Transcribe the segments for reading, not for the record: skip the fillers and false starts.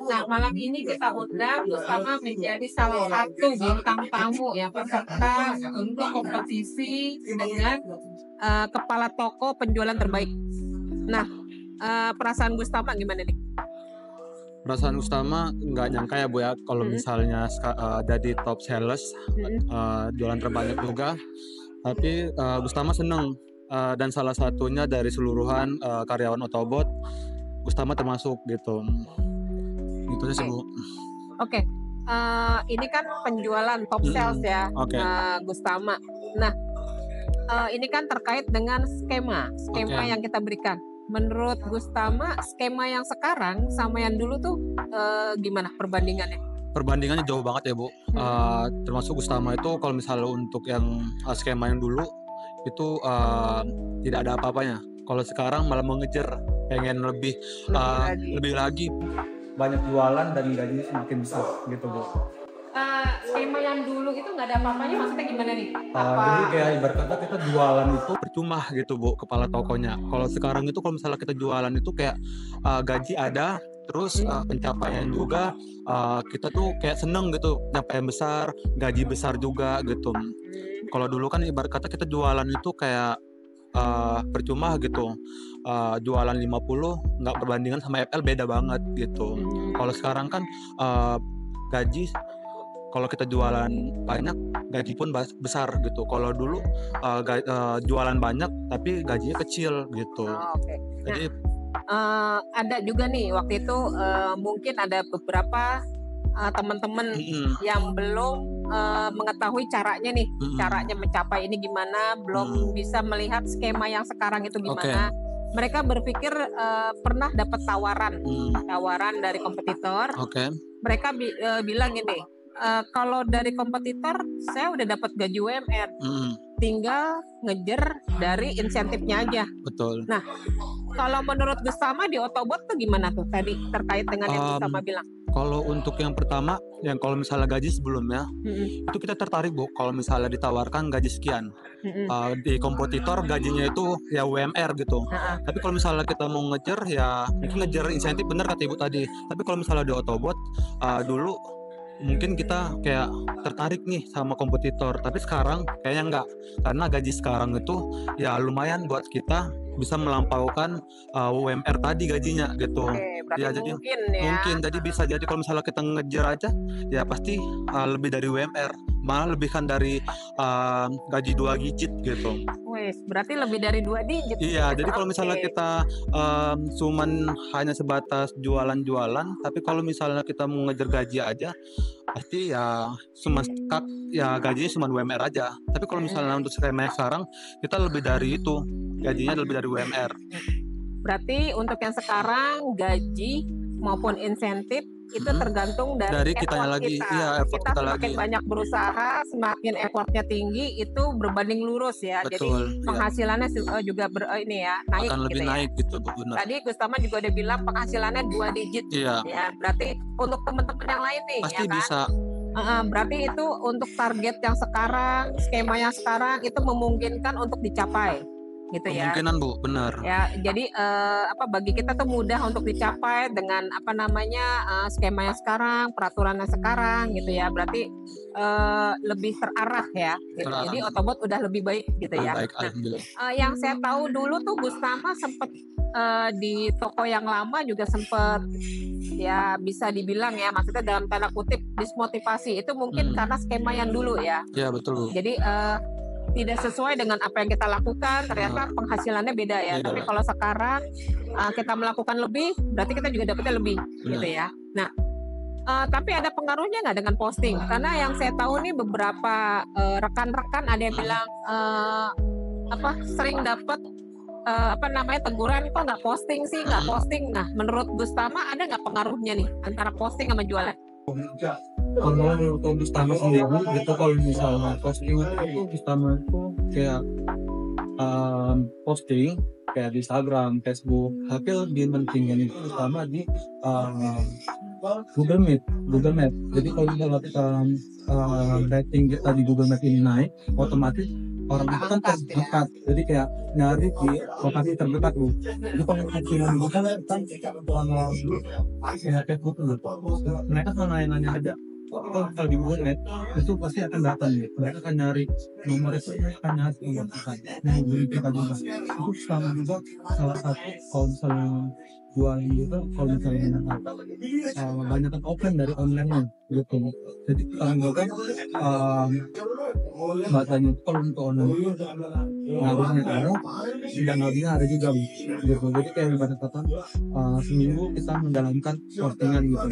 Nah, malam ini kita undang bersama menjadi salah satu bintang tamu ya peserta untuk kompetisi dengan kepala toko penjualan terbaik. Nah, perasaan Gustama gimana nih? Perasaan Gustama nggak nyangka ya Bu ya kalau misalnya jadi top sales, jualan terbanyak juga. Tapi Gustama seneng, dan salah satunya dari seluruhan karyawan Otobot, Gustama termasuk gitu. Gitu aja sih Bu. Oke. Ini kan penjualan top sales ya, Oke. Gustama. Nah, ini kan terkait dengan skema Oke. yang kita berikan. Menurut Gustama, skema yang sekarang sama yang dulu tuh gimana perbandingannya? Perbandingannya jauh banget ya Bu. Termasuk Gustama itu kalau misalnya untuk yang skema yang dulu itu tidak ada apa-apanya. Kalau sekarang malah mengejar pengen lebih lagi. Banyak jualan dan gajinya semakin besar gitu Bu. Skema yang dulu itu nggak ada apa-apanya, maksudnya gimana nih? Jadi kayak ibarat kata kita jualan itu percuma gitu Bu, kepala tokonya. Kalau sekarang itu kalau misalnya kita jualan itu kayak gaji ada, terus pencapaian juga, kita tuh kayak seneng gitu, pencapaian besar, gaji besar juga gitu. Kalau dulu kan ibarat kata kita jualan itu kayak percuma gitu, jualan 50 nggak perbandingan sama FL beda banget gitu. Kalau sekarang kan gaji, kalau kita jualan banyak gaji pun besar gitu. Kalau dulu jualan banyak tapi gajinya kecil gitu. Oke. Jadi ada juga nih waktu itu mungkin ada beberapa teman-teman yang belum mengetahui caranya nih, caranya mencapai ini gimana, belum bisa melihat skema yang sekarang itu gimana. Mereka berpikir pernah dapat tawaran dari kompetitor. Mereka bilang gini, kalau dari kompetitor saya udah dapat gaji UMR, tinggal ngejar dari insentifnya aja. Betul. Nah, kalau menurut Gustama di Otobot tuh gimana tuh tadi terkait dengan yang Gustama bilang? Kalau untuk yang pertama, yang kalau misalnya gaji sebelumnya, itu kita tertarik Bu, kalau misalnya ditawarkan gaji sekian. Di kompetitor gajinya itu ya UMR gitu. Tapi kalau misalnya kita mau ngejar ya mungkin ngejar insentif, bener kata Ibu tadi. Tapi kalau misalnya di Otobot dulu mungkin kita kayak tertarik nih sama kompetitor, tapi sekarang kayaknya enggak, karena gaji sekarang itu ya lumayan buat kita bisa melampaukan UMR tadi gajinya gitu. Ya jadi mungkin jadi bisa jadi kalau misalnya kita ngejar aja ya pasti lebih dari UMR, malah lebih kan dari gaji 2 digit gitu. Wes, berarti lebih dari 2 digit. Iya, jadi kalau misalnya kita cuman hanya sebatas jualan-jualan, tapi kalau misalnya kita mau ngejar gaji aja, pasti ya cuma ya gajinya cuma UMR aja. Tapi kalau misalnya untuk skema sekarang, kita lebih dari itu, gajinya lebih dari UMR. Berarti untuk yang sekarang gaji maupun insentif itu tergantung dari kitanya lagi. Kita. Iya, effort kita semakin lagi. Banyak berusaha, semakin effortnya tinggi, itu berbanding lurus ya. Betul, jadi penghasilannya juga naik. Akan lebih naik gitu, benar. Tadi Gustama juga udah bilang penghasilannya 2 digit. Iya. Ya, berarti untuk teman-teman yang lain nih, pasti ya kan? bisa. Berarti itu untuk target yang sekarang, skema yang sekarang itu memungkinkan untuk dicapai. Gitu ya. Kemungkinan Bu, benar. Ya, jadi bagi kita tuh mudah untuk dicapai dengan skema yang sekarang, peraturan yang sekarang gitu ya. Berarti lebih terarah ya. Gitu. Jadi Otobot udah lebih baik gitu ya. Baik, alhamdulillah. Yang saya tahu dulu tuh Gustama sempat di toko yang lama juga sempat ya bisa dibilang ya, maksudnya dalam tanda kutip dismotivasi. Itu mungkin karena skema yang dulu ya. Iya, betul Bu. Jadi tidak sesuai dengan apa yang kita lakukan, ternyata penghasilannya beda ya. Tapi kalau sekarang kita melakukan lebih, berarti kita juga dapatnya lebih, gitu ya. Nah, tapi ada pengaruhnya nggak dengan posting? Karena yang saya tahu nih beberapa rekan-rekan ada yang bilang sering dapat teguran, kok nggak posting sih, nggak posting. Nah, menurut Gustama ada nggak pengaruhnya nih antara posting sama jualan? Kalau untuk Gustama sendiri gitu, kalau misalnya posting itu Gustama itu kayak posting kayak di Instagram, Facebook, tapi lebih pentingnya itu Gustama di Google Meet. Jadi kalau misalnya kita rating kita di Google Meet ini naik, otomatis orang itu kan terdekat, jadi kayak nyari di lokasi terdekat Bu. Jadi kalau postingan gue kan kayak Facebook tuh, mereka kan nanya aja. Kalau di Google itu pasti akan datang ya. Mereka akan nyari nomor itu, mereka akan nyari nomor nah beli kita juga. Itu sama juga salah satu kalau misalnya jualan juga, kalau misalnya banyak kan offline dari online gitu. Jadi sekarang juga bahasanya kalau untuk online ngaruhnya ada, tidak ngaruhnya ada juga gitu. Jadi kayak ibarat kata seminggu kita menjalankan postingan gitu.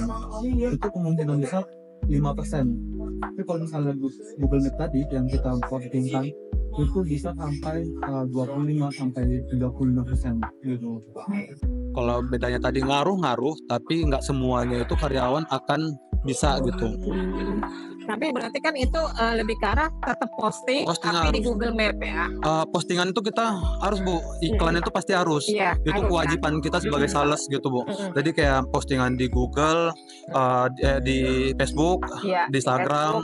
Itu kemungkinan besar 5%. Tapi kalau misalnya Google Map tadi yang kita postingkan itu bisa sampai 25-35% gitu. Kalau bedanya tadi ngaruh, tapi nggak semuanya itu karyawan akan bisa gitu. Tapi berarti kan itu lebih ke arah tetap posting tapi di Google Map ya. Postingan itu kita harus Bu, iklan itu pasti harus. Iya, itu harus, kewajiban kita sebagai sales gitu Bu. Jadi kayak postingan di Google, di Facebook, di Instagram,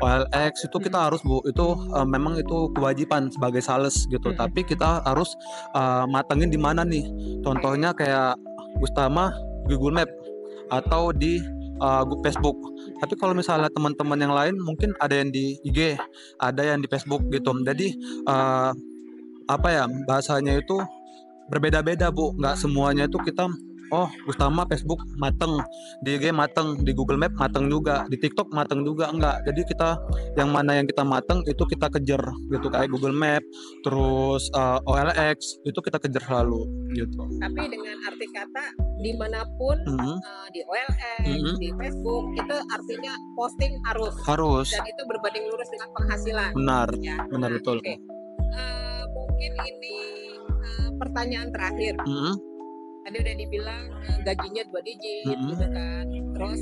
OLX itu kita harus Bu. Itu memang itu kewajiban sebagai sales gitu. Tapi kita harus matengin di mana nih. Contohnya kayak Gustama Google Map atau di Facebook. Tapi kalau misalnya teman-teman yang lain mungkin ada yang di IG, ada yang di Facebook gitu. Jadi apa ya, bahasanya itu berbeda-beda Bu. Nggak semuanya itu kita Gustama Facebook mateng, di IG mateng, di Google Map mateng juga, di TikTok mateng juga, enggak. Jadi kita yang mana yang kita mateng itu kita kejar gitu, kayak Google Map, terus OLX itu kita kejar selalu gitu. Tapi dengan arti kata dimanapun di OLX, di Facebook itu artinya posting harus. Dan itu berbanding lurus dengan penghasilan. Benar, ya. Benar betul. Okay. Mungkin ini pertanyaan terakhir. Tadi udah dibilang gajinya 2 digit gitu kan. Terus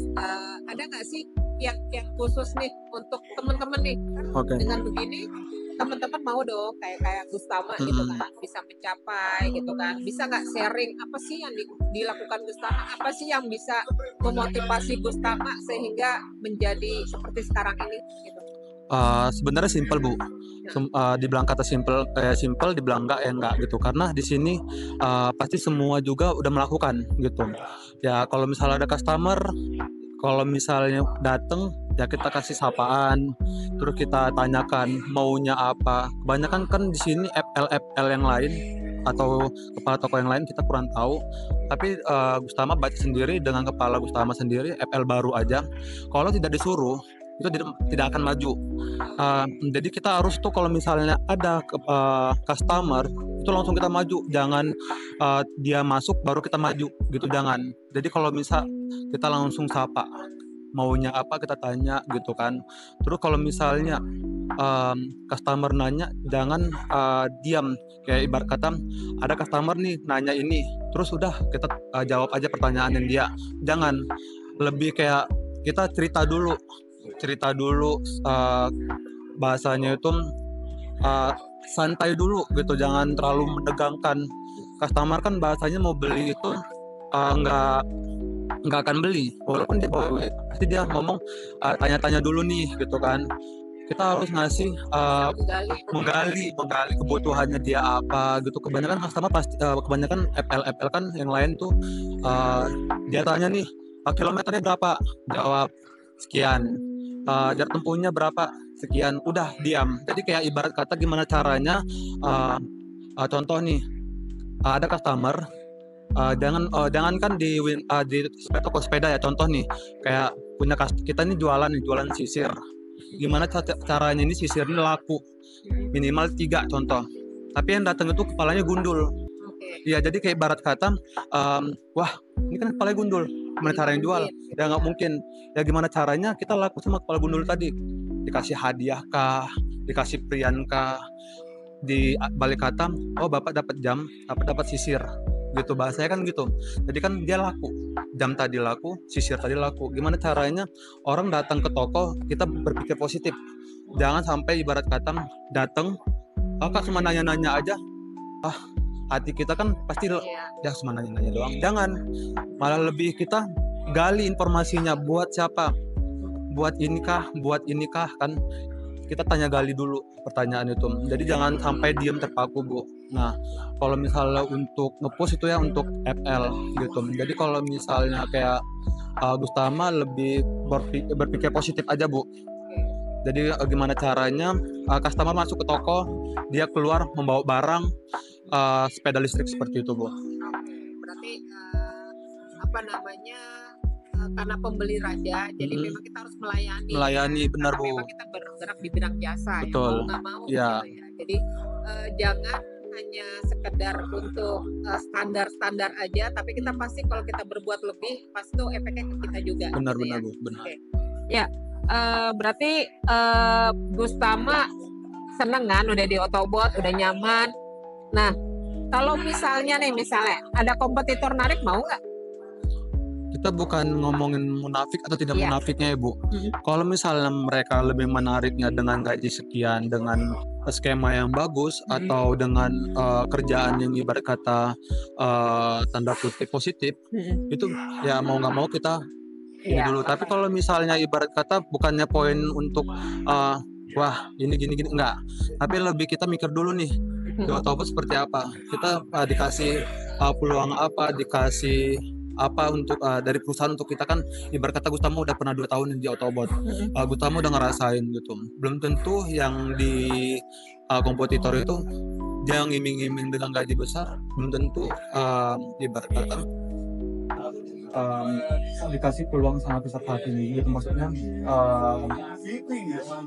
ada nggak sih yang khusus nih untuk teman-teman nih kan dengan begini teman-teman mau dong kayak Gustama gitu kan bisa mencapai gitu kan, bisa nggak sharing apa sih yang dilakukan Gustama, apa sih yang bisa memotivasi Gustama sehingga menjadi seperti sekarang ini gitu. Sebenarnya simpel Bu. Dibilang kata simpel, dibilang enggak gitu. Karena di sini pasti semua juga udah melakukan gitu. Ya kalau misalnya ada customer, kalau misalnya datang ya kita kasih sapaan, terus kita tanyakan maunya apa. Kebanyakan kan di sini FL yang lain atau kepala toko yang lain kita kurang tahu. Tapi Gustama baca sendiri dengan kepala Gustama sendiri, FL baru aja. Kalau tidak disuruh itu tidak akan maju. Jadi kita harus tuh kalau misalnya ada customer itu langsung kita maju, jangan dia masuk baru kita maju gitu, jangan. Jadi kalau misal kita langsung sapa maunya apa, kita tanya gitu kan. Terus kalau misalnya customer nanya jangan diam, kayak ibarat kata ada customer nih nanya ini terus udah kita jawab aja pertanyaan dia, jangan. Lebih kayak kita cerita dulu bahasanya itu santai dulu gitu, jangan terlalu menegangkan. Customer kan bahasanya mau beli itu nggak akan beli walaupun dia pasti dia ngomong tanya-tanya dulu nih gitu kan. Kita harus ngasih menggali kebutuhannya dia apa gitu. Kebanyakan customer pasti kebanyakan FL kan yang lain tuh dia tanya nih kilometernya berapa, jawab sekian, jarak tempuhnya berapa, sekian, udah diam. Jadi kayak ibarat kata gimana caranya, contoh nih, ada customer, jangan kan di toko sepeda ya, contoh nih, kayak punya kita nih jualan sisir. Gimana caranya ini sisir ini laku, minimal 3 contoh. Tapi yang datang itu kepalanya gundul. Ya jadi kayak ibarat kata, wah ini kan kepalanya gundul, gimana caranya jual? Ya nggak mungkin. Ya gimana caranya kita laku sama kepala gundul tadi? Dikasih hadiah kah? Dikasih prian kah? Di balik kata, oh bapak dapat jam, dapat sisir, gitu bahasanya kan gitu. Jadi kan dia laku, jam tadi laku, sisir tadi laku. Gimana caranya orang datang ke toko, kita berpikir positif. Jangan sampai ibarat kata datang, kak cuma nanya-nanya aja, hati kita kan pasti ya cuma nanya-nanya doang. Jangan, malah lebih kita gali informasinya, buat siapa, buat inikah kan. kita tanya gali dulu pertanyaan itu. Jadi jangan sampai diam terpaku, Bu. Nah, kalau misalnya untuk nge-push itu ya untuk FL gitu. Jadi kalau misalnya kayak Gustama lebih berpikir positif aja, Bu. Jadi gimana caranya customer masuk ke toko, dia keluar membawa barang sepeda listrik seperti itu, Bu. Berarti apa namanya, karena pembeli raja, jadi memang kita harus melayani. Benar, Bu. Memang kita bergerak di bidang jasa, betul. Ya, mau nggak mau. Ya. Gitu ya. Jadi jangan hanya sekedar untuk standar-standar aja, tapi kita pasti kalau kita berbuat lebih, pasti itu efeknya ke kita juga. Benar, gitu benar, ya. Bu. Benar. Okay. Ya. Berarti Gustama seneng kan udah di Autobot, udah nyaman. Nah, kalau misalnya ada kompetitor narik, mau nggak? Kita bukan ngomongin munafik atau tidak munafiknya ya, Bu. Kalau misalnya mereka lebih menariknya dengan gaji sekian, dengan skema yang bagus, atau dengan kerjaan yang ibarat kata tanda kutip positif, itu ya mau nggak mau kita ini dulu. Tapi kalau misalnya ibarat kata bukannya poin untuk wah ini gini enggak, tapi lebih kita mikir dulu nih di Autobot seperti apa, kita dikasih peluang apa, dikasih apa untuk dari perusahaan untuk kita. Kan ibarat kata Gustama udah pernah 2 tahun di Autobot, Gustama udah ngerasain gitu. Belum tentu yang di kompetitor itu dia yang iming-iming dengan gaji besar, belum tentu ibarat kata dikasih peluang sangat besar hati gitu. Maksudnya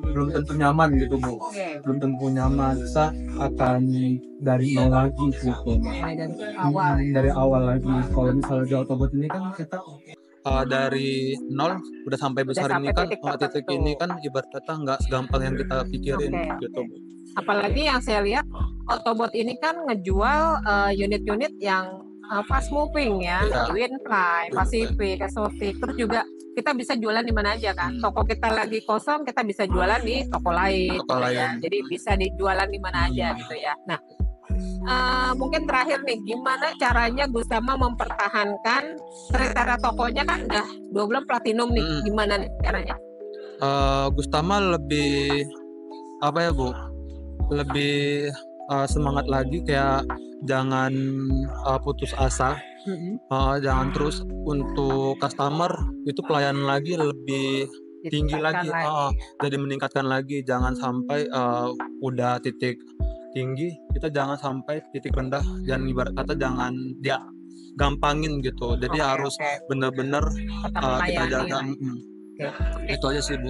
belum tentu nyaman gitu, Bu. Belum tentu nyaman, bisa akan dari nol lagi gitu. Dari awal lagi. Kalau misalnya di Autobot ini kan kita dari nol udah sampai besar ini kan, titik ini kan ibarat kata nggak segampang yang kita pikirin gitu, Bu. Apalagi yang saya lihat Autobot ini kan ngejual unit-unit yang fast moving ya, Winfly, Pacific, Exotic. Terus juga kita bisa jualan di mana aja kan. Toko kita lagi kosong, kita bisa jualan di toko lain. Ya. Jadi bisa dijualan di mana aja gitu ya. Nah, mungkin terakhir nih, gimana caranya Gustama mempertahankan kriteria tokonya kan udah 2 bulan platinum nih. Gimana nih caranya? Gustama lebih apa ya, Bu? Lebih semangat lagi, kayak jangan putus asa, jangan terus untuk customer itu pelayanan lagi lebih tinggi lagi. Jadi meningkatkan lagi, jangan sampai udah titik tinggi kita jangan sampai titik rendah, dan ibarat kata jangan dia gampangin gitu. Jadi harus benar-benar kita jaga. Itu aja sih, Bu.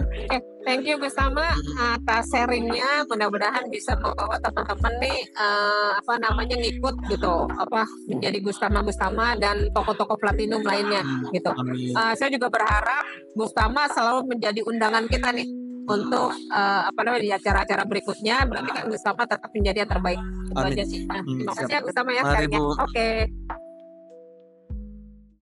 Thank you Gustama atas sharingnya. Mudah-mudahan bisa membawa teman-teman nih ngikut gitu, menjadi Gustama dan toko-toko platinum lainnya gitu. Saya juga berharap Gustama selalu menjadi undangan kita nih untuk di acara-acara berikutnya. Berarti kan Gustama tetap menjadi yang terbaik. Itu aja sih. Terima kasih ya Gustama ya sharingnya. Oke.